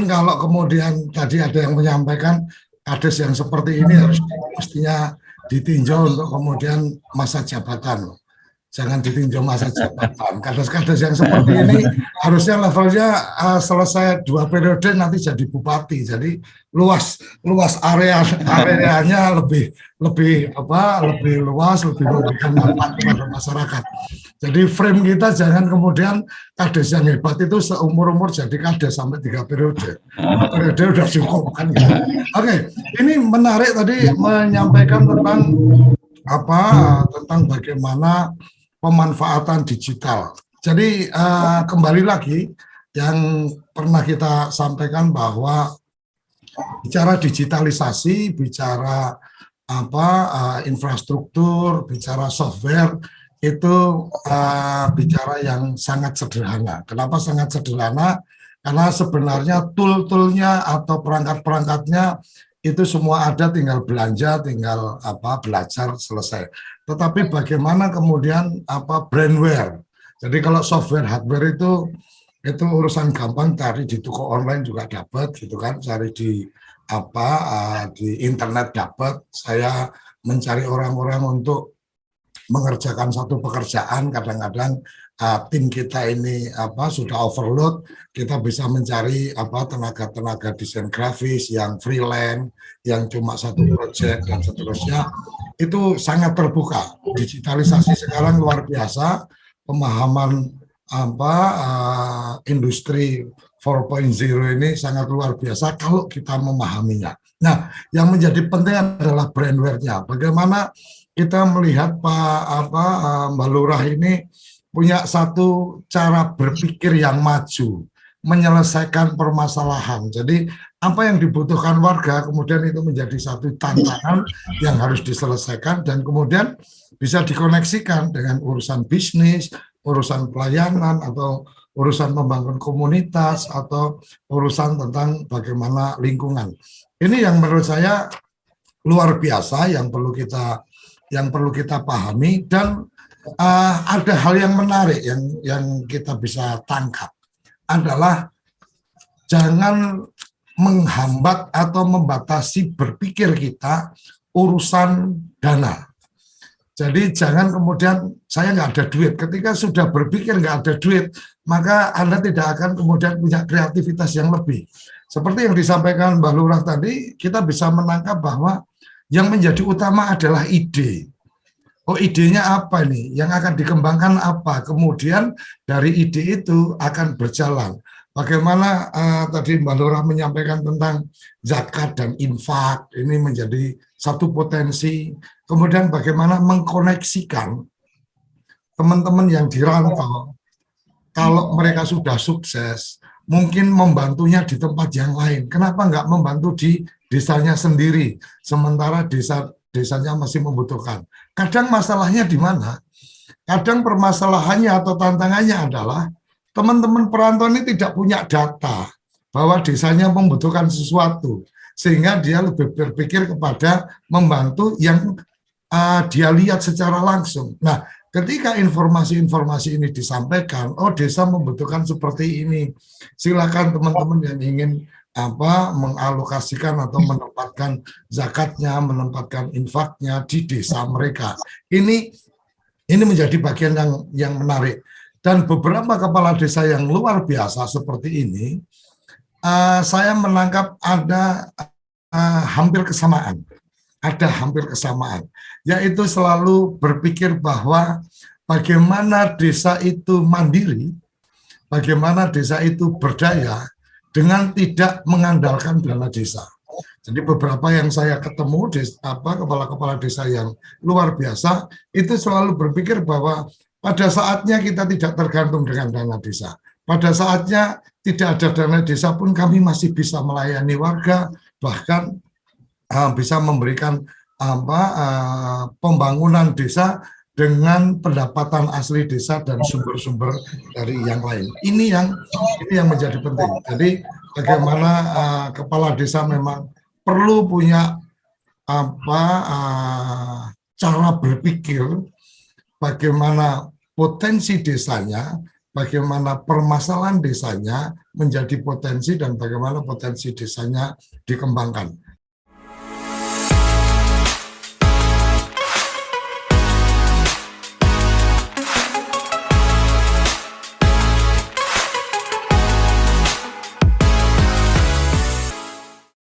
kalau kemudian tadi ada yang menyampaikan kades yang seperti ini harus mestinya ditinjau untuk kemudian masa jabatan. Jangan ditinjau masa jabatan. Kades-kades yang seperti ini harusnya levelnya selesai 2 periode nanti jadi bupati. Jadi luas areanya lebih luas, lebih memberikan manfaat kepada masyarakat. Jadi frame kita jangan kemudian kades yang hebat itu seumur-umur jadi kades sampai 3 periode. 2 periode udah cukup kan gitu. Oke, ini menarik tadi menyampaikan tentang bagaimana pemanfaatan digital. Jadi kembali lagi yang pernah kita sampaikan bahwa bicara digitalisasi, bicara infrastruktur, bicara software itu bicara yang sangat sederhana. Kenapa sangat sederhana? Karena sebenarnya tool-toolnya atau perangkat-perangkatnya itu semua ada, tinggal belanja, tinggal belajar, selesai. Tetapi bagaimana kemudian brandware. Jadi kalau software hardware itu urusan gampang, cari di toko online juga dapat gitu kan, cari di internet dapat. Saya mencari orang-orang untuk mengerjakan satu pekerjaan, kadang-kadang tim kita ini sudah overload, kita bisa mencari tenaga-tenaga desain grafis yang freelance, yang cuma satu project dan seterusnya. Itu sangat terbuka. Digitalisasi sekarang luar biasa, pemahaman industri 4.0 ini sangat luar biasa kalau kita memahaminya. Nah, yang menjadi penting adalah brandware-nya. Bagaimana kita melihat Mbak Lurah ini punya satu cara berpikir yang maju, menyelesaikan permasalahan. Jadi apa yang dibutuhkan warga kemudian itu menjadi satu tantangan yang harus diselesaikan dan kemudian bisa dikoneksikan dengan urusan bisnis, urusan pelayanan atau urusan membangun komunitas atau urusan tentang bagaimana lingkungan. Ini yang menurut saya luar biasa yang perlu kita pahami dan ada hal yang menarik yang kita bisa tangkap adalah jangan menghambat atau membatasi berpikir kita urusan dana. Jadi jangan kemudian saya nggak ada duit. Ketika sudah berpikir nggak ada duit, maka Anda tidak akan kemudian punya kreativitas yang lebih. Seperti yang disampaikan Mbak Lurah tadi, kita bisa menangkap bahwa yang menjadi utama adalah ide. Oh, idenya apa nih? Yang akan dikembangkan apa? Kemudian dari ide itu akan berjalan. Bagaimana tadi Mbak Lurah menyampaikan tentang zakat dan infak, ini menjadi satu potensi. Kemudian bagaimana mengkoneksikan teman-teman yang dirantau, kalau mereka sudah sukses, mungkin membantunya di tempat yang lain. Kenapa nggak membantu di desanya sendiri, sementara desanya masih membutuhkan? Kadang masalahnya di mana? Kadang permasalahannya atau tantangannya adalah teman-teman perantau ini tidak punya data bahwa desanya membutuhkan sesuatu, sehingga dia lebih berpikir kepada membantu yang dia lihat secara langsung. Nah, ketika informasi-informasi ini disampaikan, oh desa membutuhkan seperti ini, silakan teman-teman yang ingin mengalokasikan atau menempatkan zakatnya, menempatkan infaknya di desa mereka. Ini menjadi bagian yang menarik. Dan beberapa kepala desa yang luar biasa seperti ini, saya menangkap ada hampir kesamaan. Ada hampir kesamaan, yaitu selalu berpikir bahwa bagaimana desa itu mandiri, bagaimana desa itu berdaya dengan tidak mengandalkan dana desa. Jadi beberapa yang saya ketemu kepala-kepala desa yang luar biasa itu selalu berpikir bahwa pada saatnya kita tidak tergantung dengan dana desa. Pada saatnya tidak ada dana desa pun kami masih bisa melayani warga, bahkan bisa memberikan pembangunan desa dengan pendapatan asli desa dan sumber-sumber dari yang lain. Ini yang menjadi penting. Jadi bagaimana kepala desa memang perlu punya cara berpikir bagaimana potensi desanya, bagaimana permasalahan desanya menjadi potensi dan bagaimana potensi desanya dikembangkan.